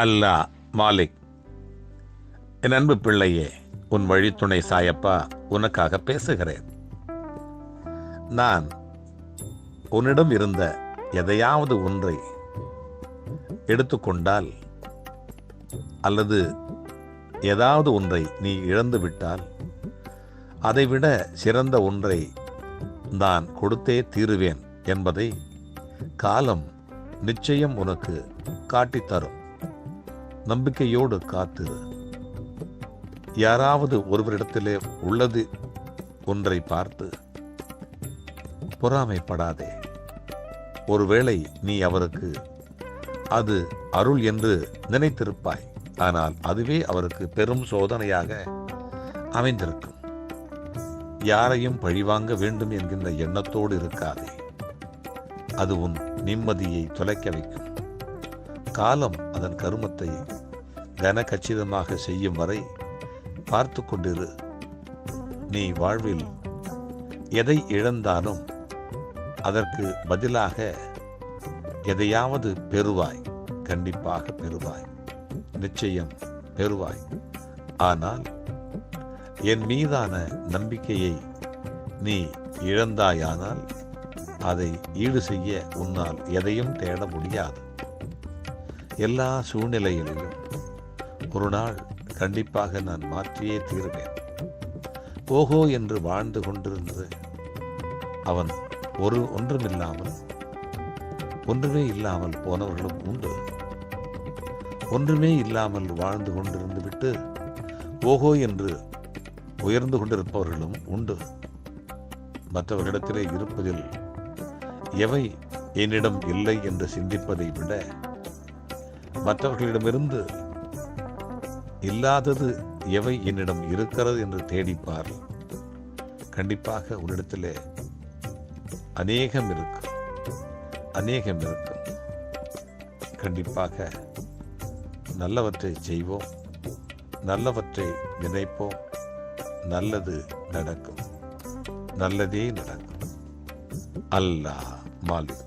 அல்லாஹ் மாலிக். என் அன்பு பிள்ளையே, உன் வழித்துணை சாயப்பா உனக்காக பேசுகிறேன். நான் உன்னிடம் இருந்த எதையாவது ஒன்றை எடுத்துக்கொண்டால் அல்லது ஏதாவது ஒன்றை நீ இழந்து விட்டால் அதைவிட சிறந்த ஒன்றை நான் கொடுத்தே தீருவேன் என்பதை காலம் நிச்சயம் உனக்கு காட்டித்தரும். நம்பிக்கையோடு காத்திரு. யாராவது ஒருவரிடத்திலே உள்ளது ஒன்றை பார்த்து பொறாமைப்படாதே. ஒருவேளை நீ அவருக்கு அது அருள் என்று நினைத்திருப்பாய், ஆனால் அதுவே அவருக்கு பெரும் சோதனையாக அமைந்திருக்கும். யாரையும் பழிவாங்க வேண்டும் என்கின்ற எண்ணத்தோடு இருக்காதே. அது உன் நிம்மதியை தொலைக்க வைக்கும். காலம் அதன் கருமத்தை கன கச்சிதமாக செய்யும் வரை பார்த்து கொண்டிரு. நீ வாழ்வில் எதை இழந்தாலும் அதற்கு பதிலாக எதையாவது பெறுவாய். கண்டிப்பாக பெறுவாய், நிச்சயம் பெறுவாய். ஆனால் என் மீதான நம்பிக்கையை நீ இழந்தாயானால் அதை ஈடு செய்ய உன்னால் எதையும் தேட முடியாது. எல்லா சூழ்நிலைகளிலும் ஒரு நாள் கண்டிப்பாக நான் மாற்றியே தீருவேன். ஓஹோ என்று வாழ்ந்து கொண்டிருந்து அவன் ஒன்றுமே இல்லாமல் போனவர்களும் உண்டு. ஒன்றுமே இல்லாமல் வாழ்ந்து கொண்டிருந்து விட்டு ஓஹோ என்று உயர்ந்து கொண்டிருப்பவர்களும் உண்டு. மற்றவர்களிடத்திலே இருப்பதில் எவை என்னிடம் இல்லை என்று சிந்திப்பதை விட மற்றவர்களிடமிருந்து இல்லாதது எவை என்னிடம் இருக்கிறது என்று தேடிப்பார். கண்டிப்பாக உன்னிடத்திலே அநேகம் இருக்கும். கண்டிப்பாக நல்லவற்றை செய்வோம், நல்லவற்றை நினைப்போம். நல்லது நடக்கும், நல்லதே நடக்கும். அல்லாஹ் மாலிக்.